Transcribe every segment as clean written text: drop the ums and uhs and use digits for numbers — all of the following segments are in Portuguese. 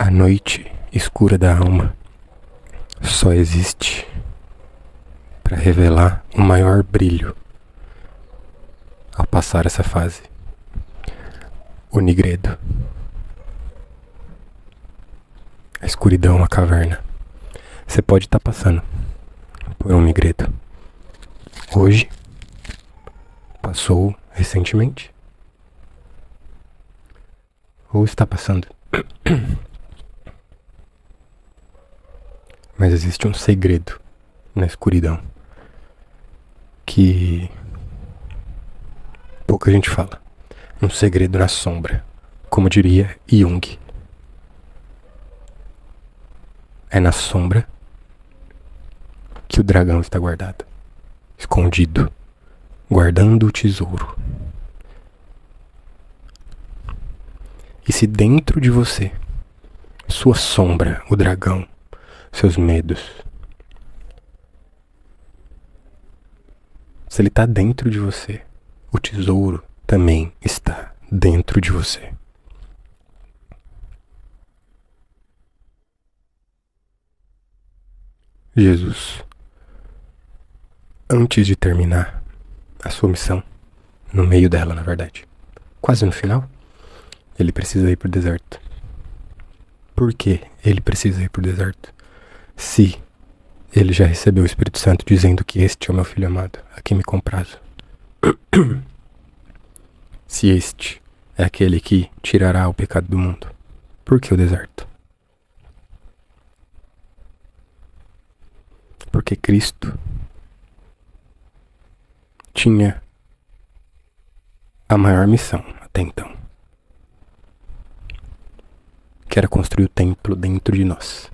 A noite escura da alma só existe para revelar o maior brilho ao passar essa fase. O nigredo. A escuridão, a caverna. Você pode estar passando por um nigredo. Hoje, passou recentemente, ou está passando. Mas existe um segredo na escuridão que pouca gente fala. Um segredo na sombra, como diria Jung. É na sombra que o dragão está guardado, escondido, guardando o tesouro. E se dentro de você, sua sombra, o dragão, seus medos, se ele está dentro de você, o tesouro também está dentro de você. Jesus, antes de terminar a sua missão, no meio dela, na verdade, quase no final, ele precisa ir para o deserto. Por que ele precisa ir para o deserto? Se ele já recebeu o Espírito Santo dizendo que este é o meu filho amado, a quem me comprazo. Se este é aquele que tirará o pecado do mundo, por que o deserto? Porque Cristo tinha a maior missão até então, que era construir o templo dentro de nós.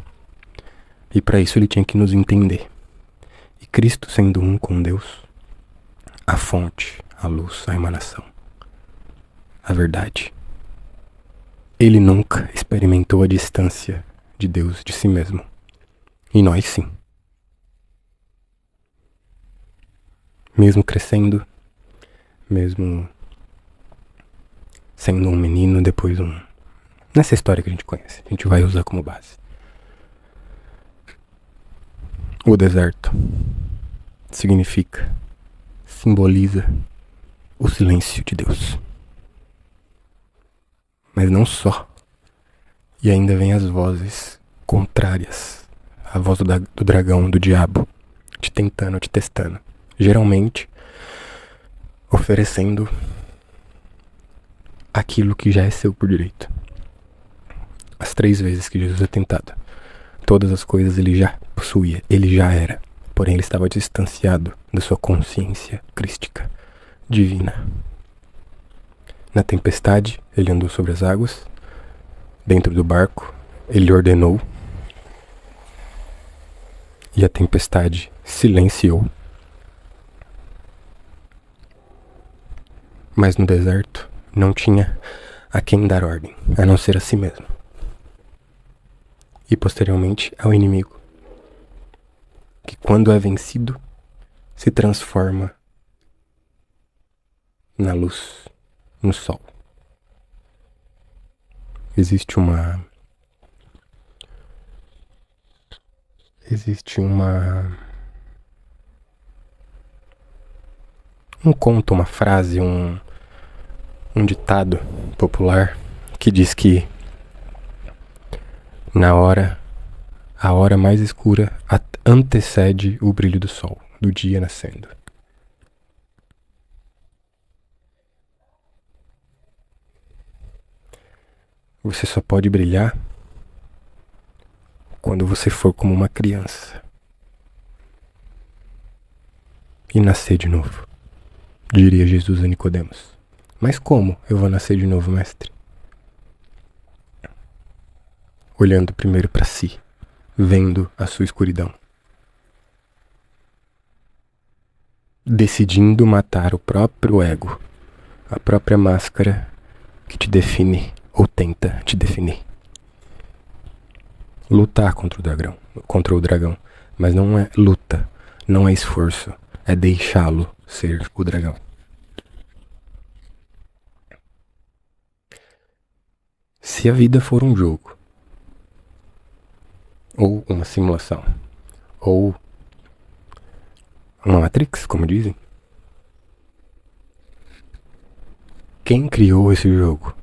E para isso ele tinha que nos entender. E Cristo, sendo um com Deus, a fonte, a luz, a emanação, a verdade, ele nunca experimentou a distância de Deus de si mesmo. E nós sim. Mesmo crescendo, mesmo sendo um menino, depois nessa história que a gente conhece, a gente vai usar como base. O deserto significa, simboliza o silêncio de Deus. Mas não só. E ainda vem as vozes contrárias. A voz do dragão, do diabo, te tentando, te testando. Geralmente oferecendo aquilo que já é seu por direito. As 3 vezes que Jesus é tentado, todas as coisas ele já possuía, ele já era. Porém ele estava distanciado da sua consciência crística, divina. Na tempestade, ele andou sobre as águas. Dentro do barco, ele ordenou. E a tempestade silenciou. Mas no deserto, não tinha a quem dar ordem, a não ser a si mesmo. E posteriormente ao inimigo, que quando é vencido, se transforma na luz, no sol. Existe um conto, uma frase, um ditado popular que diz que a hora mais escura antecede o brilho do sol, do dia nascendo. Você só pode brilhar quando você for como uma criança e nascer de novo, diria Jesus a Nicodemos. Mas como eu vou nascer de novo, mestre? Olhando primeiro para si, vendo a sua escuridão. Decidindo matar o próprio ego, a própria máscara que te define ou tenta te definir. Lutar contra o dragão, mas não é luta, não é esforço, é deixá-lo ser o dragão. Se a vida for um jogo ou uma simulação, ou uma Matrix, como dizem. Quem criou esse jogo?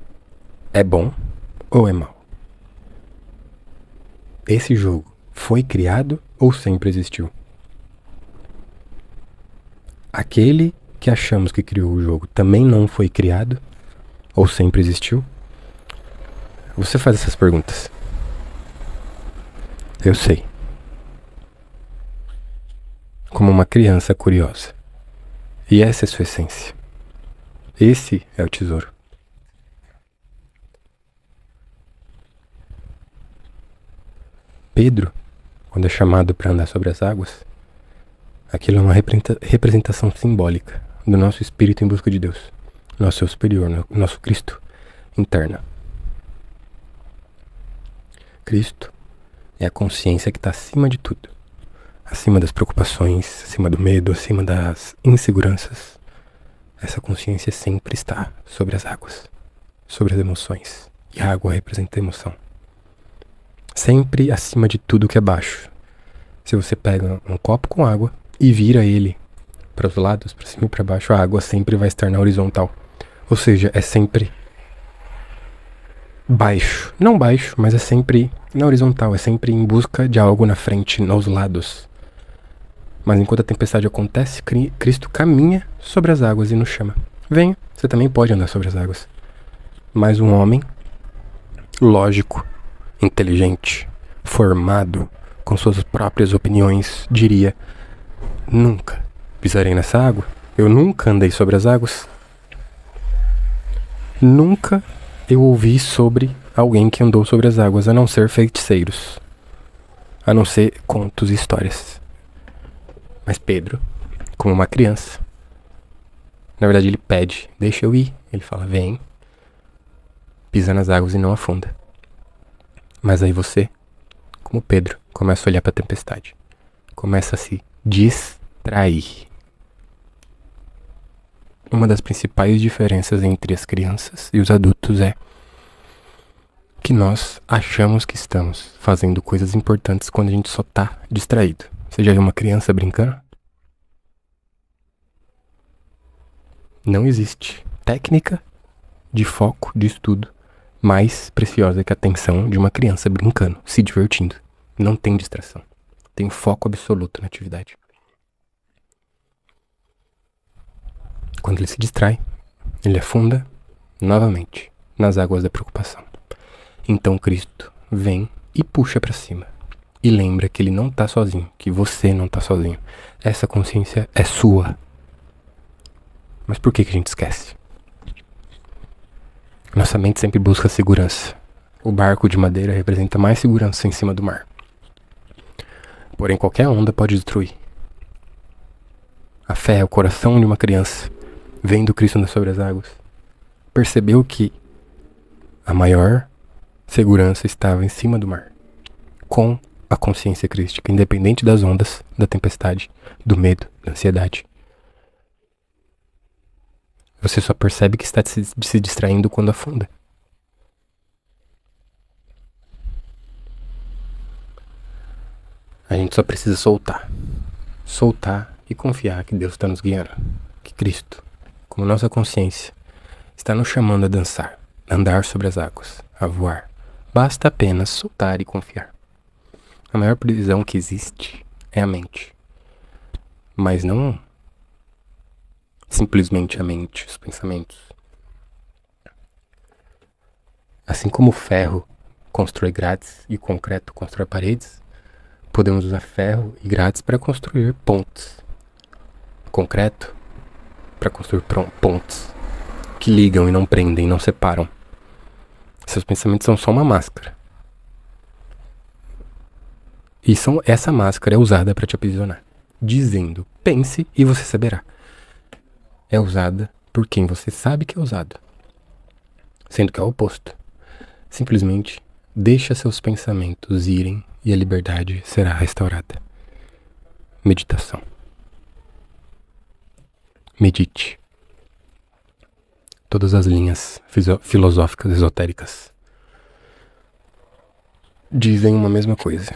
É bom ou é mau? Esse jogo foi criado ou sempre existiu? Aquele que achamos que criou o jogo também não foi criado ou sempre existiu? Você faz essas perguntas. Eu sei. Como uma criança curiosa. E essa é sua essência. Esse é o tesouro. Pedro, quando é chamado para andar sobre as águas, aquilo é uma representação simbólica do nosso espírito em busca de Deus, nosso eu superior, nosso Cristo interno. Cristo é a consciência que está acima de tudo, acima das preocupações, acima do medo, acima das inseguranças. Essa consciência sempre está sobre as águas, sobre as emoções, e a água representa a emoção. Sempre acima de tudo que é baixo. Se você pega um copo com água e vira ele para os lados, para cima e para baixo, a água sempre vai estar na horizontal. Ou seja, é sempre baixo. Não baixo, mas é sempre na horizontal. É sempre em busca de algo na frente, nos lados. Mas enquanto a tempestade acontece, Cristo caminha sobre as águas e nos chama. Venha, você também pode andar sobre as águas. Mas um homem lógico, inteligente, formado, com suas próprias opiniões, diria: nunca pisarei nessa água. Eu nunca andei sobre as águas. Nunca eu ouvi sobre alguém que andou sobre as águas, a não ser feiticeiros, a não ser contos e histórias. Mas Pedro, como uma criança, na verdade ele pede: deixa eu ir. Ele fala: vem. Pisa nas águas e não afunda. Mas aí você, como Pedro, começa a olhar para a tempestade. Começa a se distrair. Uma das principais diferenças entre as crianças e os adultos é que nós achamos que estamos fazendo coisas importantes quando a gente só tá distraído. Você já viu uma criança brincando? Não existe técnica de foco, de estudo, mais preciosa que a atenção de uma criança brincando, se divertindo. Não tem distração. Tem foco absoluto na atividade. Quando ele se distrai, ele afunda novamente nas águas da preocupação. Então Cristo vem e puxa para cima. E lembra que ele não está sozinho, que você não está sozinho. Essa consciência é sua. Mas por que a gente esquece? Nossa mente sempre busca segurança. O barco de madeira representa mais segurança em cima do mar. Porém, qualquer onda pode destruir. A fé é o coração de uma criança, vendo Cristo andar sobre as águas. Percebeu que a maior segurança estava em cima do mar, com a consciência crística, independente das ondas, da tempestade, do medo, da ansiedade. Você só percebe que está se distraindo quando afunda. A gente só precisa soltar. Soltar e confiar que Deus está nos guiando. Que Cristo, como nossa consciência, está nos chamando a dançar, a andar sobre as águas, a voar. Basta apenas soltar e confiar. A maior prisão que existe é a mente. Mas não simplesmente a mente, os pensamentos. Assim como o ferro constrói grades e o concreto constrói paredes, podemos usar ferro e grades para construir pontes. Concreto para construir pontes que ligam e não prendem, não separam. Seus pensamentos são só uma máscara. E essa máscara é usada para te aprisionar, dizendo: pense e você saberá. É usada por quem você sabe que é usado, sendo que é o oposto. Simplesmente deixa seus pensamentos irem e a liberdade será restaurada. Meditação. Medite. Todas as linhas filosóficas esotéricas dizem uma mesma coisa.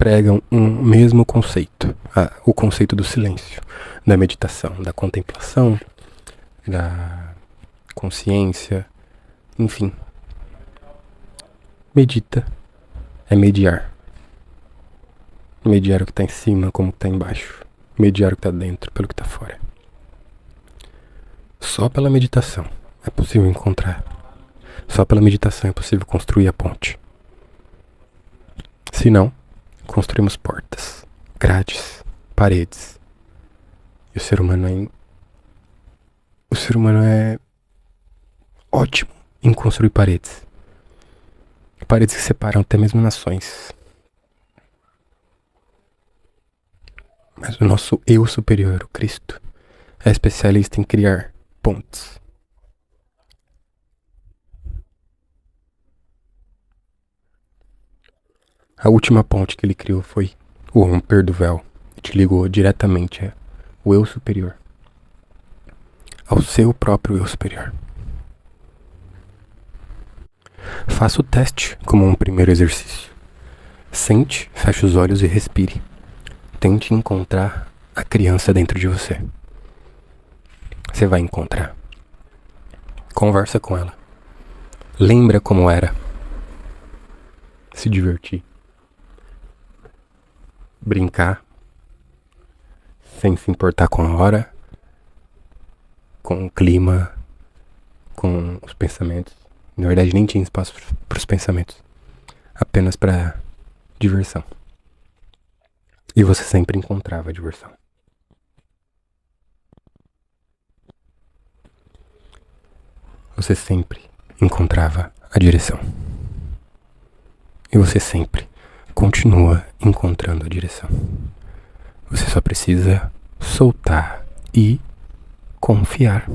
pregam um mesmo conceito, o conceito do silêncio, da meditação, da contemplação, da consciência, enfim. Medita é mediar. Mediar o que está em cima como o que está embaixo. Mediar o que está dentro pelo que está fora. Só pela meditação é possível encontrar. Só pela meditação é possível construir a ponte. Se não, construímos portas, grades, paredes. E o ser humano é ótimo em construir paredes. Paredes que separam até mesmo nações. Mas o nosso eu superior, o Cristo, é especialista em criar pontes. A última ponte que ele criou foi o romper do véu, que te ligou diretamente ao eu superior, ao seu próprio eu superior. Faça o teste como um primeiro exercício. Sente, feche os olhos e respire. Tente encontrar a criança dentro de você. Você vai encontrar. Conversa com ela. Lembra como era. Se divertir. Brincar. Sem se importar com a hora. Com o clima. Com os pensamentos. Na verdade nem tinha espaço para os pensamentos. Apenas para diversão. E você sempre encontrava a diversão. Você sempre encontrava a direção. E você sempre continua encontrando a direção. Você só precisa soltar e confiar.